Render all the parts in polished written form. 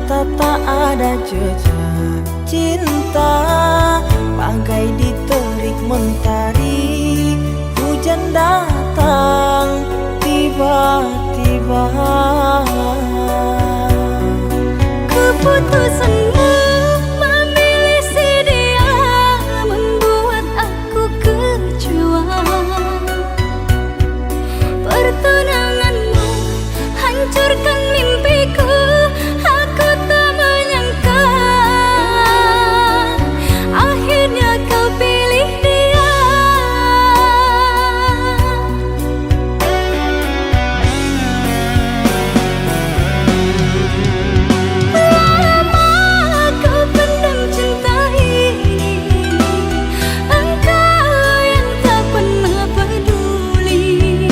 mata tak ada jejak cinta, bagai diterik mentari. Hujan datang tiba-tiba. Keputusanmu memilih si dia membuat aku kecewa. Pertunanganmu hancurkan mimpiku. Aku tak menyangka akhirnya kau pilih dia. Lama kau pendam cinta ini, engkau yang tak pernah peduli.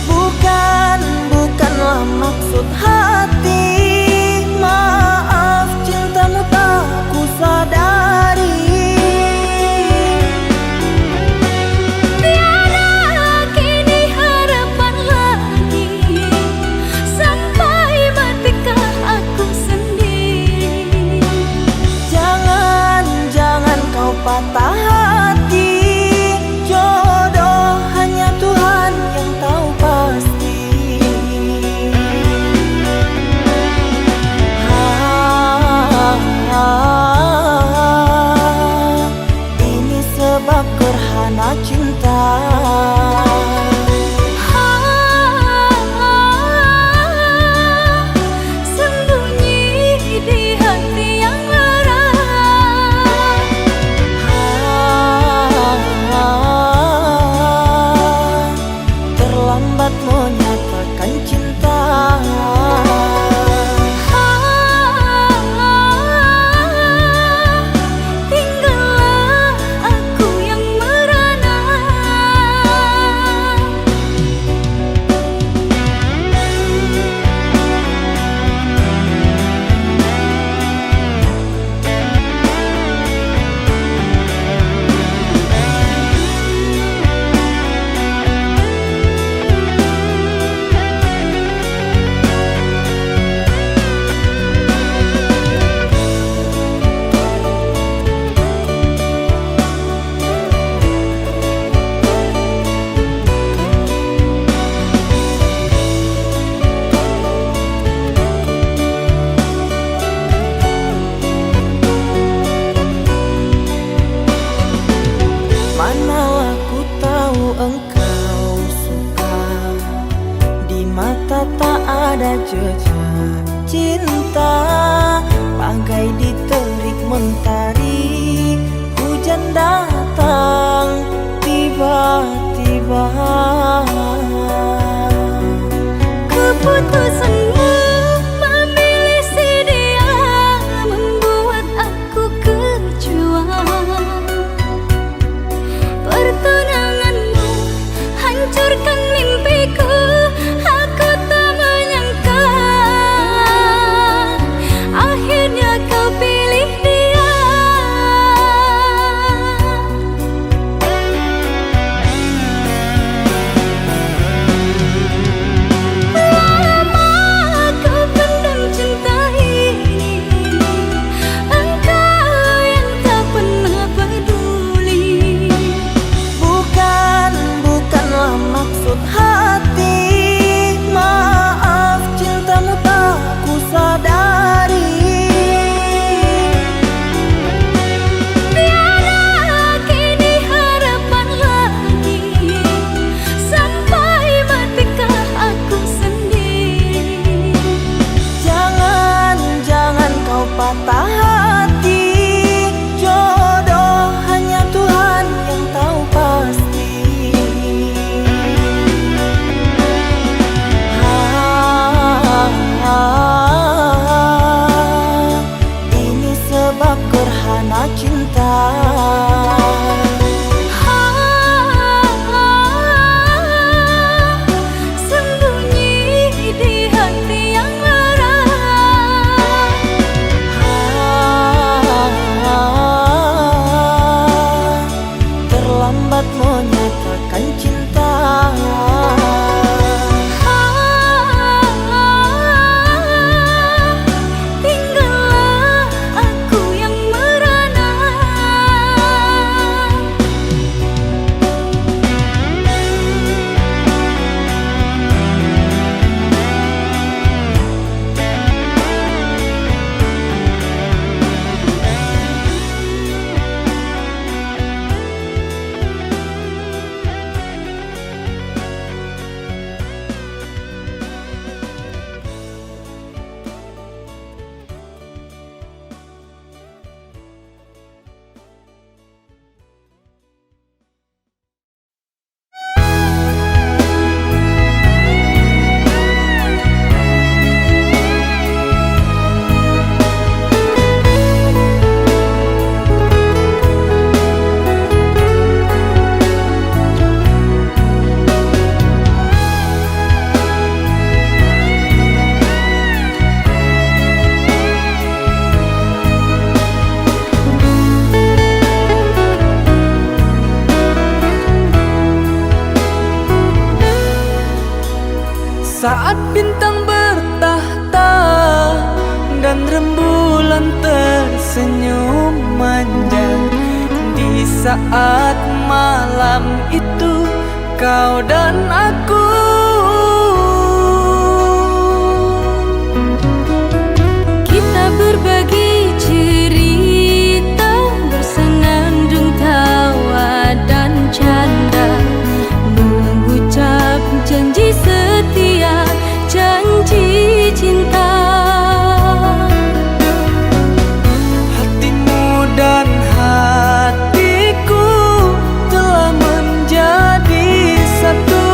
Bukanlah maksud hati, maaf cintamu tak ku sadari. Tiada kini harapan lagi, sampai matikah aku sendiri. Jangan kau patah hati, jodoh hanya Tuhan yang tahu pasti. Ini sebab gerhana cinta. Sembunyi di hati yang lara. Terlambat menyatakan cinta. Tinggallah aku yang merana. Manalah ku tahu engkau suka, di mata tak ada jejak cinta, bagai diterik mentari. Hujan datang tiba-tiba. Keputusanmu memilih si dia membuat aku kecewa. Pertunanganmu hancurkan mimpiku. Aku tak menyangka akhirnya kau pilih dia. Lama kau pendam cinta ini, engkau yang tak pernah peduli. Bukanlah maksud hati, maaf cintamu tak ku sadari. Tiada kini harapan lagi, sampai matikah aku sendiri. Jangan kau patah hati, jodoh hanya Tuhan yang tahu pasti. Ini sebab gerhana cinta. Sembunyi di hati yang lara. saat bintang bertahta dan rembulan tersenyum manja. Di saat malam itu kau dan aku Kita berbagi cerita, bersenandung tawa dan canda, mengucap janji setia, janji cinta. Hatimu dan hatiku telah menjadi satu.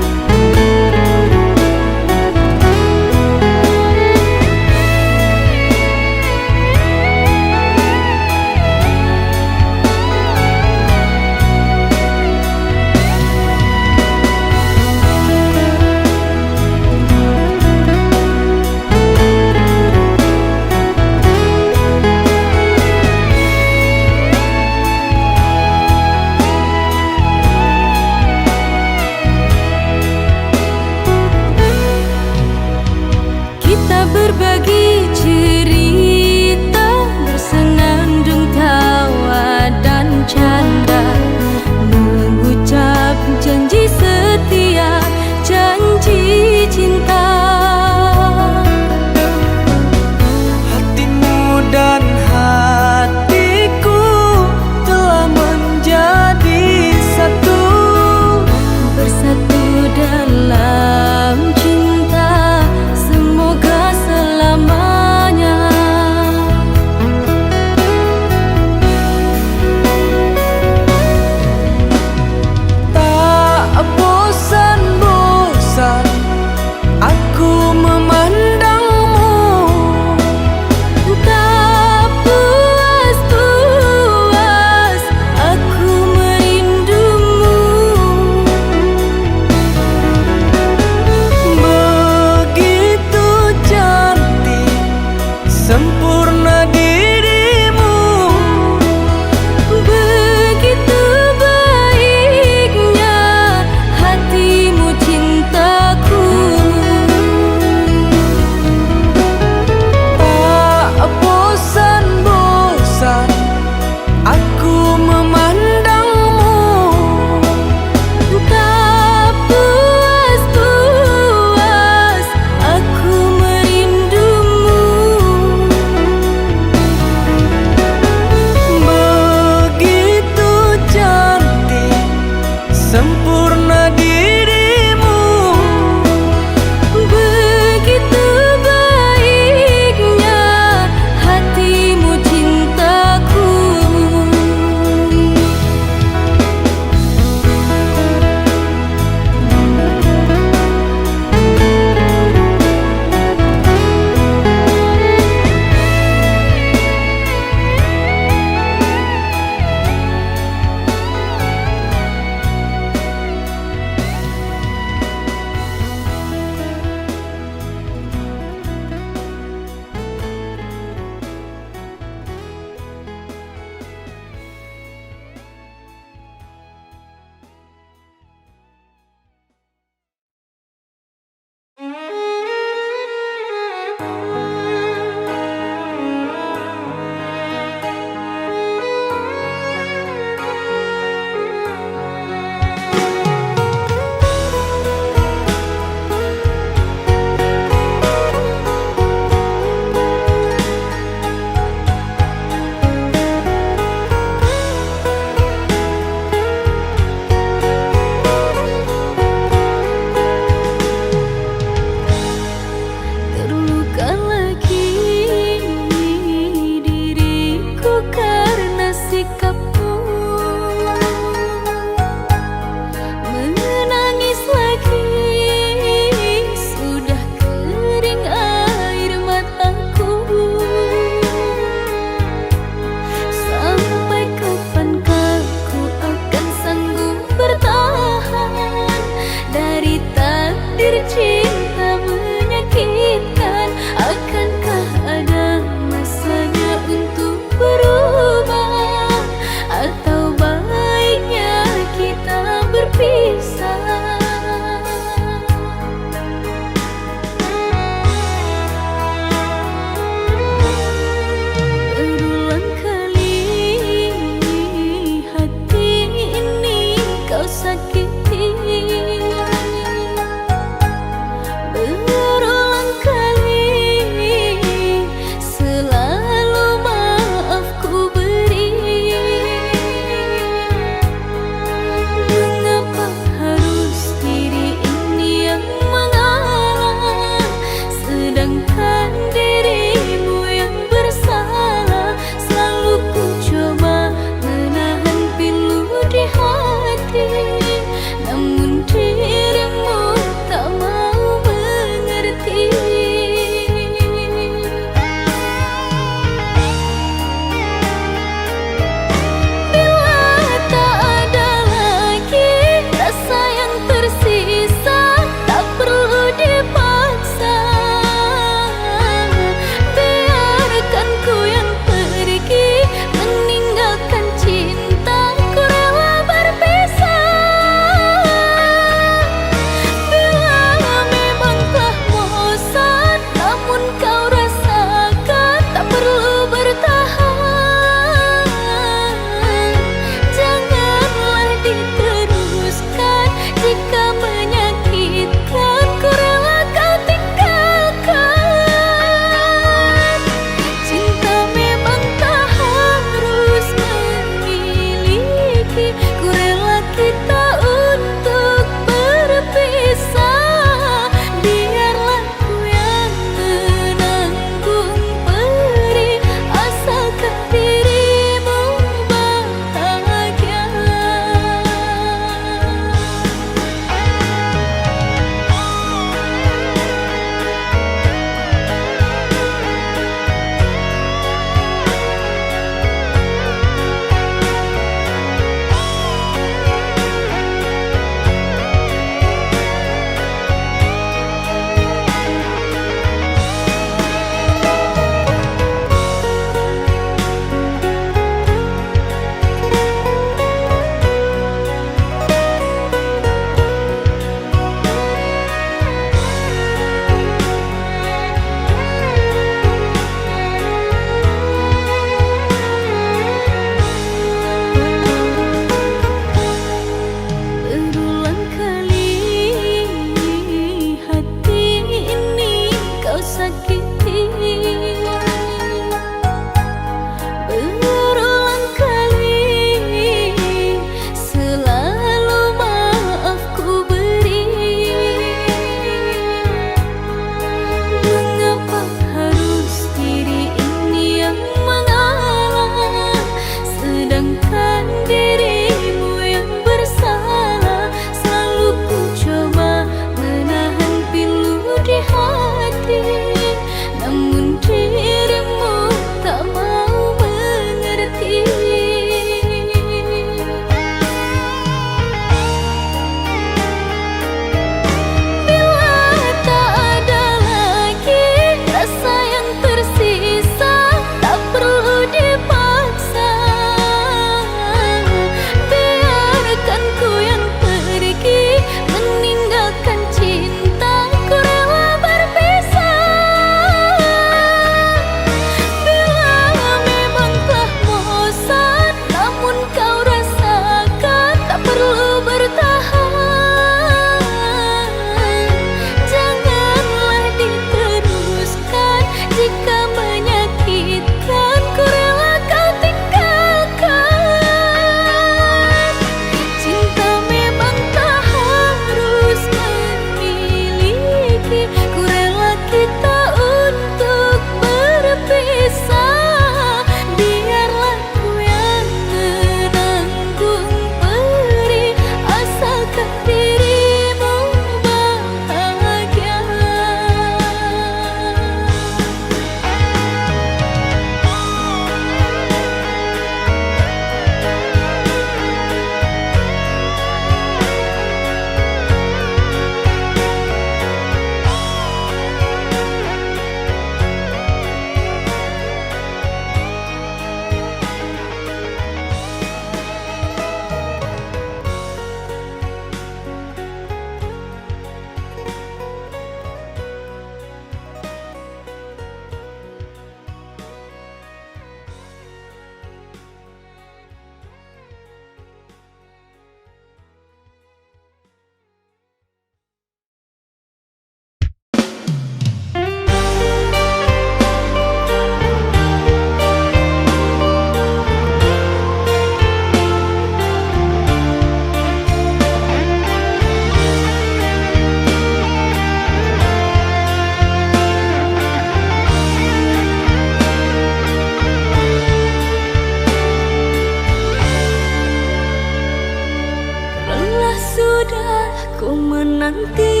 ku menanti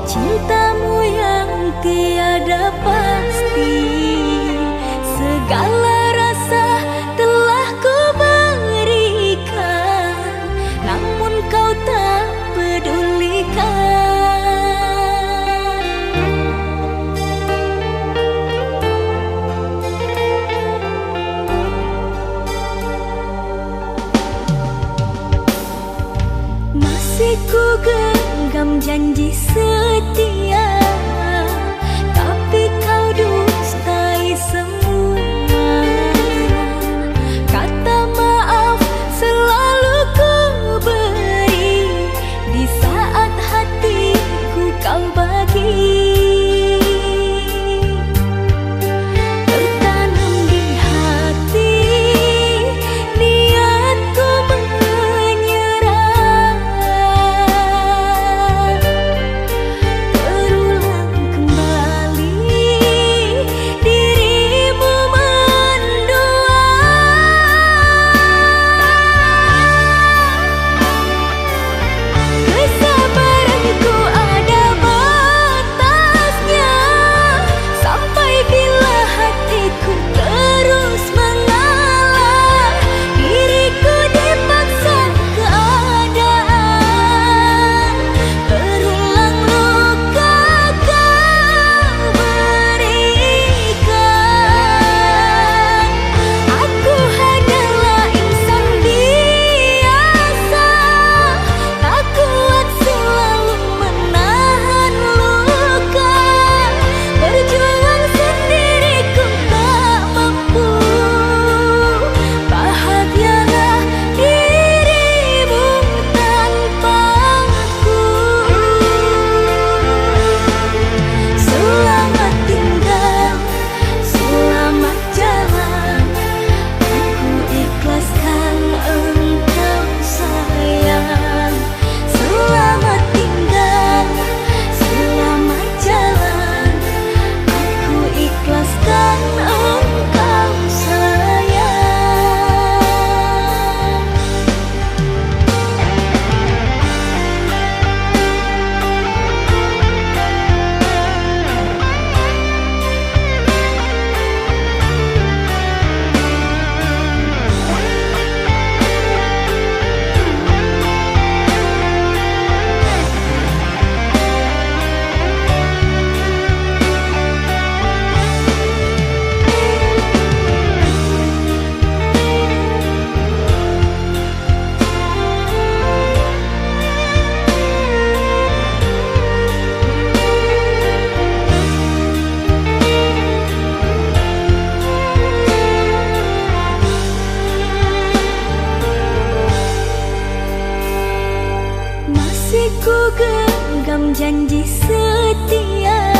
cintamu yang tiada pasti. Segala rasa telah ku berikan, namun kau tak pedulikan. Masih ku genggam janji setia, tapi kau dustai semua. Kata maaf selalu ku beri di saat hatiku kau bagi. Tertanam di hati niatku menyerah. Terulang kembali dirimu mendua. Kesabaranku ada batasnya, sampai bila hatiku terus mengalah. Diriku dipaksa keadaan, berulang luka kau berikan. Aku hanyalah insan biasa, tak kuat selalu menahan luka. Berjuang sendiriku tak mampu, bahagialah dirimu tanpaku. Selamat tinggal, selamat jalan, aku ikhlaskan engkau sayang. Selamat tinggal, selamat jalan, aku ikhlaskan engkau sayang. Masih ku genggam janji setia,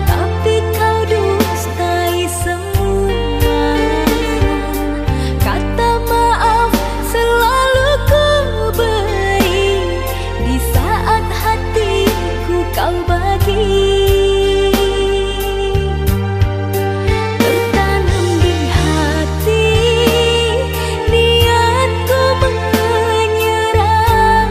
tapi kau dustai semua. Kata maaf selalu ku beri di saat hatiku kau bagi. Tertanam di hati niatku menyerah.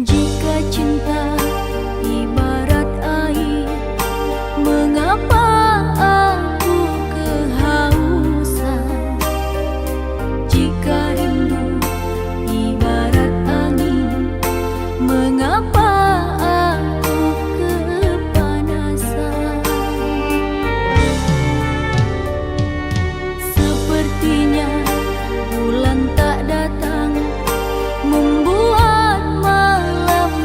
Jika cinta ibarat air, mengapa aku kehausan? Jika rindu ibarat angin, mengapa aku kepanasan? Sepertinya bulan tak datang, membuat malam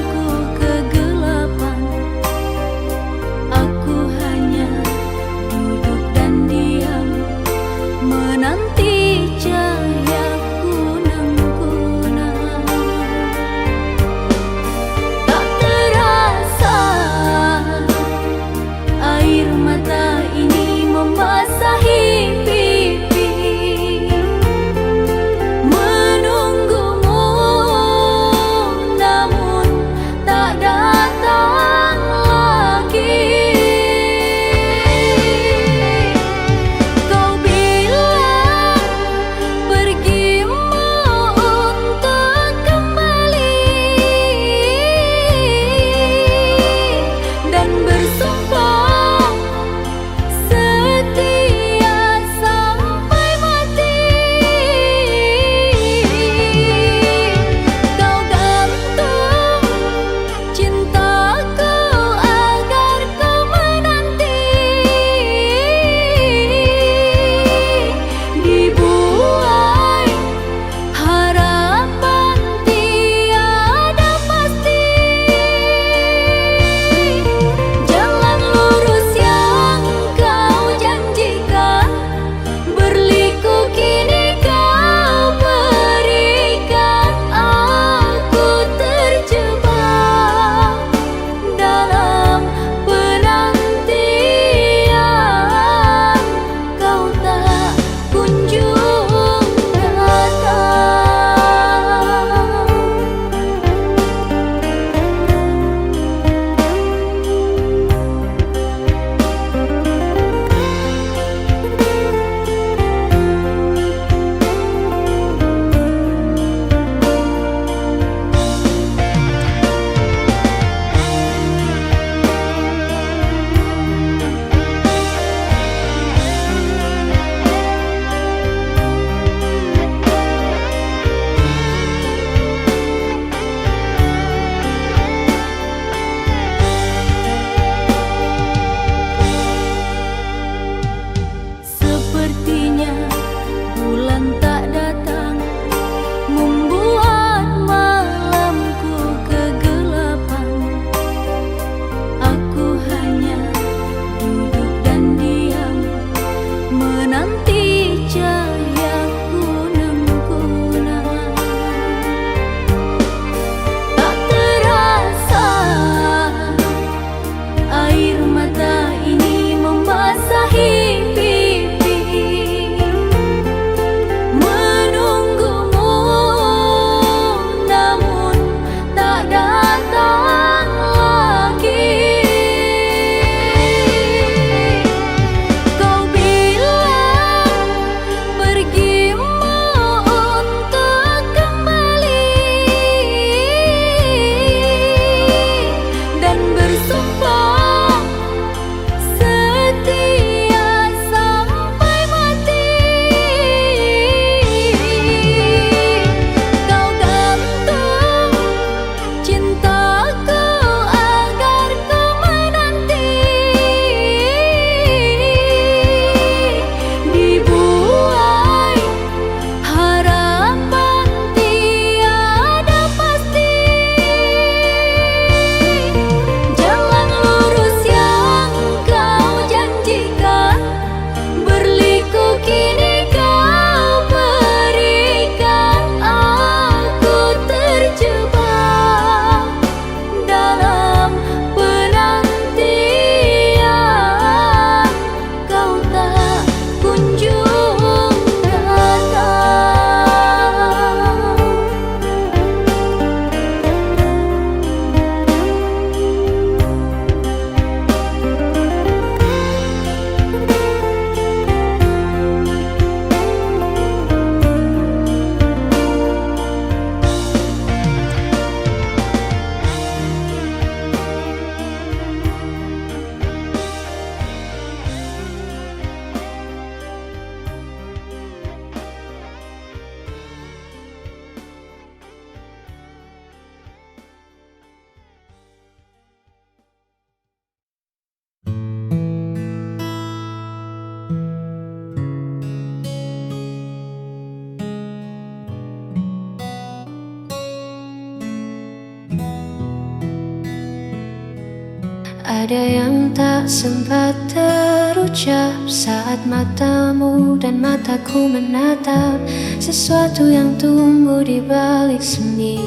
ada yang tak sempat terucap saat matamu dan mataku menatap sesuatu yang tumbuh di balik seni,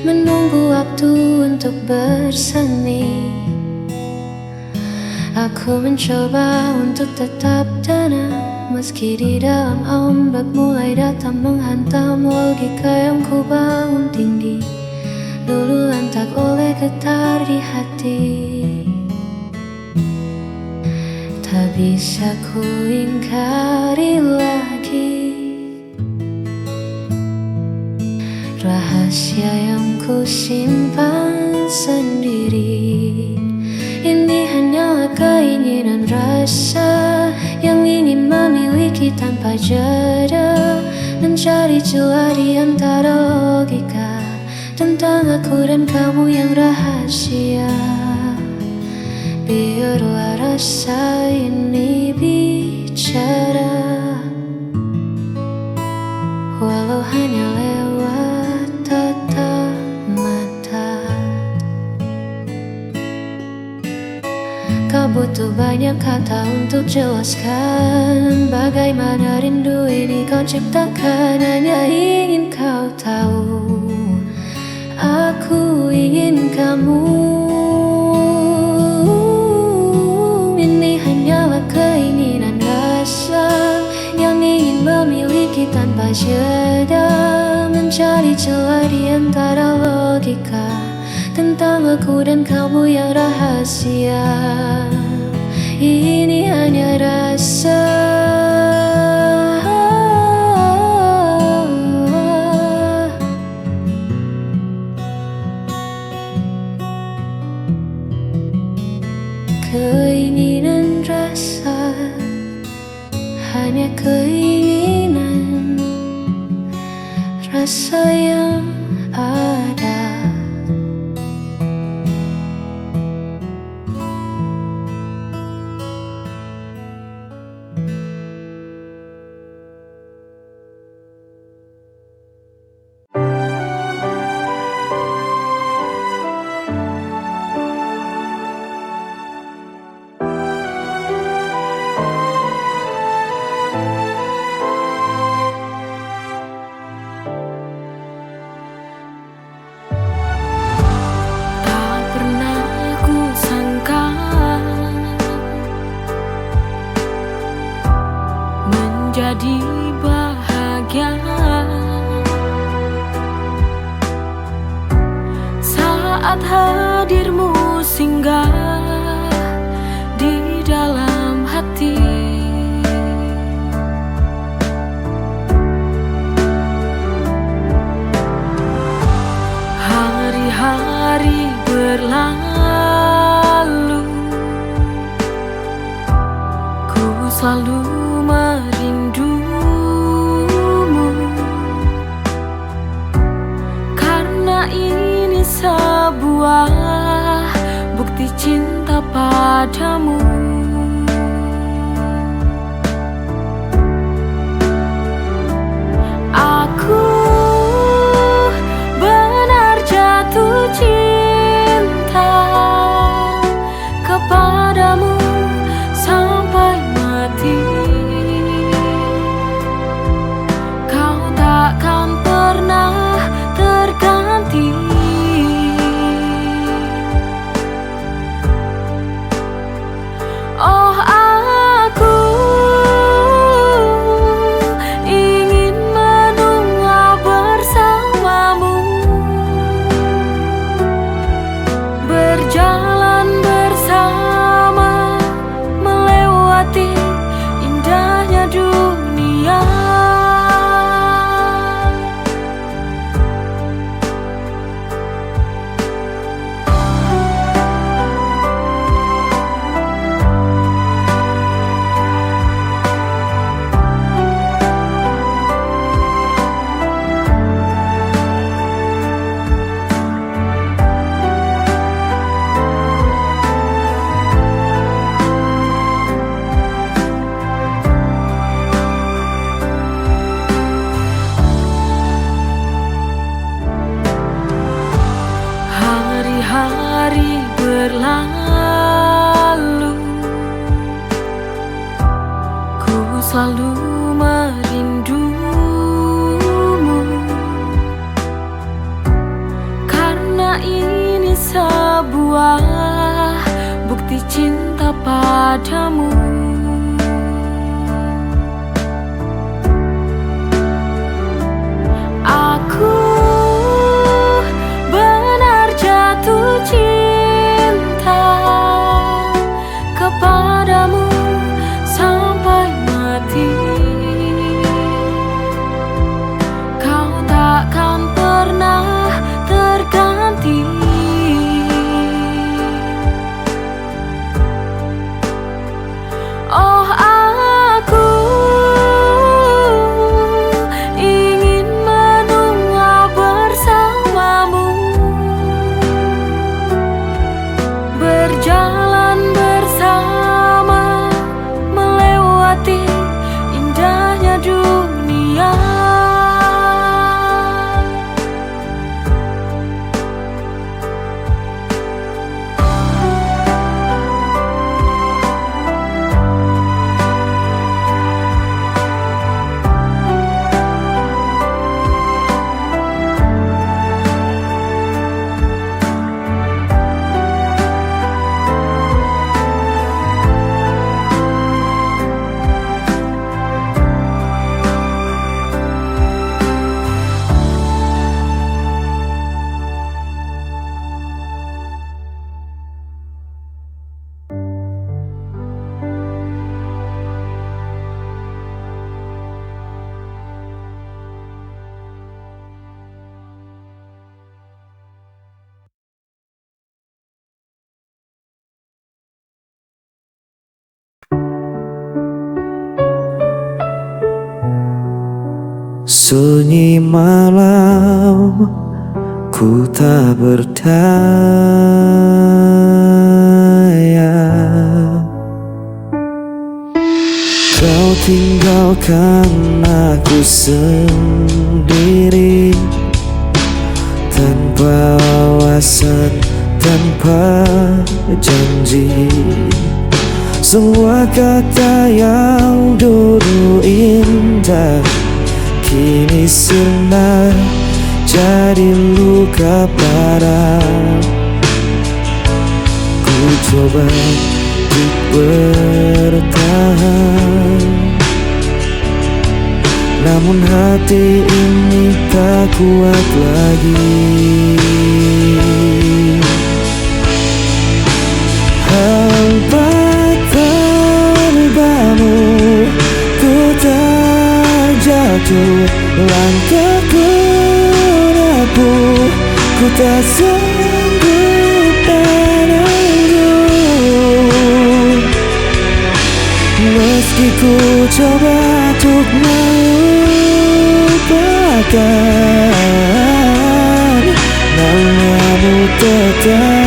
menunggu waktu untuk bersemi. Aku mencoba untuk tetap tenang, meski di dalam ombak mulai datang menghantam. Logika yang ku bangun tinggi luluh lantak oleh getar di hati. Tak bisa ku ingkari lagi rahasia yang ku simpan sendiri. Ini hanyalah keinginan rasa yang ingin memiliki tanpa jeda, mencari celah di antara logika tentang aku dan kamu yang rahasia. Biarlah rasa ini bicara, walau hanya lewat tatap mata. Kau butuh banyak kata untuk jelaskan bagaimana rindu ini kau ciptakan. Hanya ingin kau tahu, aku ingin kamu. Ini hanyalah keinginan rasa yang ingin memiliki tanpa jeda, mencari celah di antara logika tentang aku dan kamu yang rahasia. Ini hanya rasa, keinginan rasa, hanya keinginan rasa yang ada. Jadi bahagia saat hadirmu singgah di dalam hati. Hari-hari berlalu, ku selalu merindumu, karena ini sebuah bukti cinta padamu. Aku benar jatuh cinta kepadamu sampai mati. Kau takkan pernah terganti. Oh, aku ingin menunggu bersamamu, berjalan bersama, melewati indahnya dunia. Hari berlalu, selalu merindumu, karena ini sebuah bukti cinta padamu. Aku benar jatuh cinta kepadamu sampai mati. Kau takkan pernah terganti. Oh, aku ingin menua bersamamu, berjalan bersama, melewati indahnya dunia. Sunyi malam, ku tak berdaya. Kau tinggalkan aku sendiri, tanpa alasan, tanpa janji. Semua kata yang dulu indah kini sirna jadi luka parah. Ku coba untuk bertahan, namun hati ini tak kuat lagi. Hampa tanpamu ku terjatuh, langkahku rapuh, ku tak sanggup menunggu. Meski ku coba untuk melupakan, namamu tetap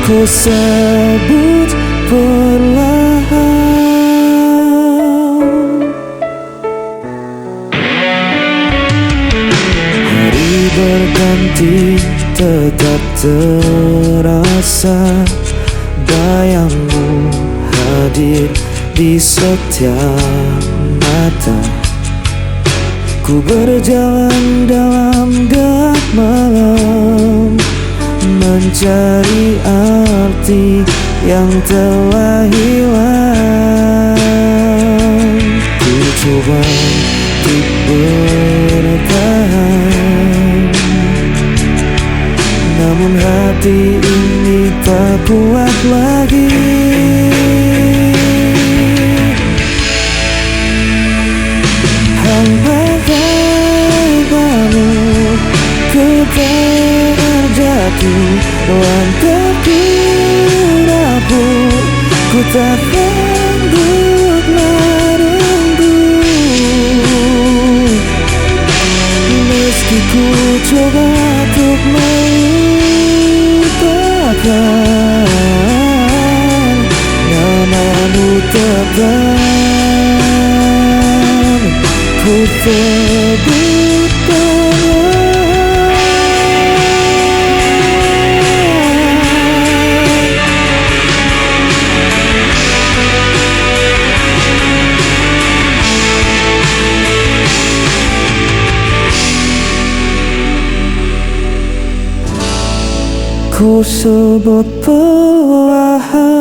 ku sebut perlahan. Hari berganti tetap terasa, bayangmu hadir di setiap mata. Ku berjalan dalam gelap malam, mencari arti yang telah hilang. Ku coba untuk bertahan, namun hati ini tak kuat lagi. Hampa tanpamu ku terjatuh, langkahku rapuh, ku tak sanggup menunggu. Meski ku coba untuk melupakan, namamu tetap ku sebut perlahan. ku sebut belahan.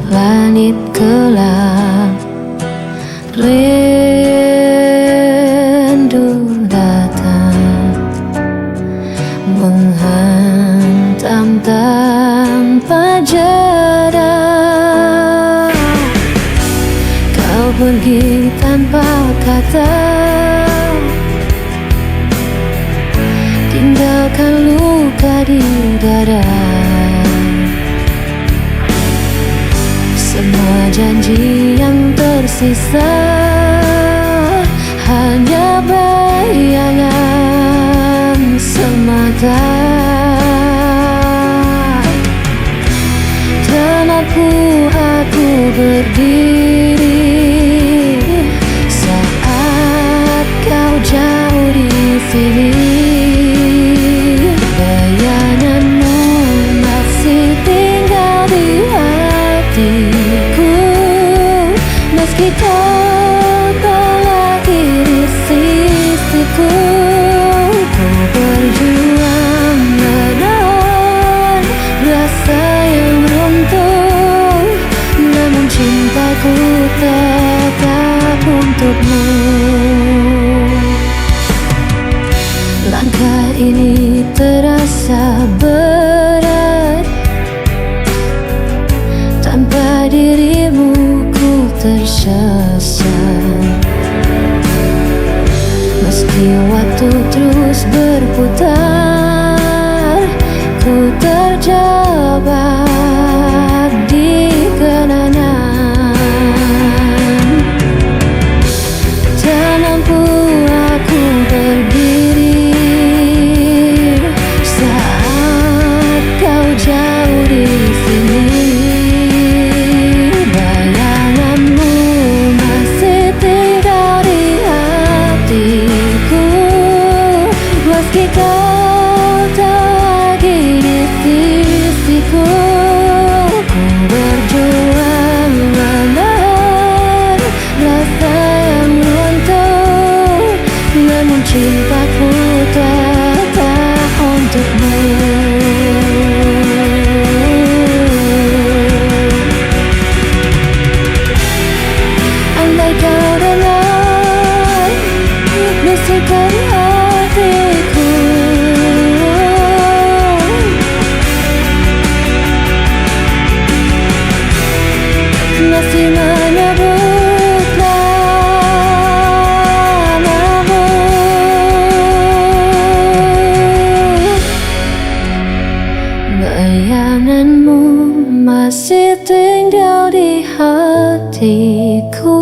Langit gelap, rindu datang menghantam tanpa jeda. Kau pergi tanpa kata, tinggalkan luka di dada. Semua janji yang tersisa hanya bayangan semata. Tempatku aku berdiri saat kau jauh di sini. Bayanganmu masih tinggal di hatiku, meski kau tak lagi di sisiku. Ku berjuang menahan rasa yang runtuh, namun cintaku tetap untukmu. Langkah ini terasa berat, tanpa dirimu ku tersesat. Meski waktu terus berputar, ku terjebak di kenangan. Tak mampu aku berdiri saat kau jauh di sini. Bayanganmu masih tinggal di hatiku, meski kau tak lagi di sisiku. Ku berjuang menahan rasa yang runtuh, namun cintaku tetap untukmu. Andai kau dengar bisikan hatiku, masih menyebut namamu. Bayanganmu masih tinggal di hatiku,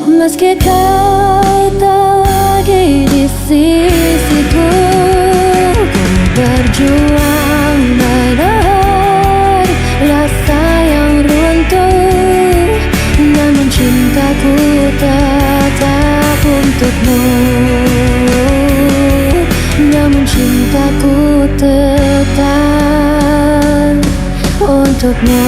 meski kau tak lagi di sisiku. Ku berjuang menahan rasa yang runtuh, namun cintaku tetap untukmu. Namun cintaku tetap untukmu.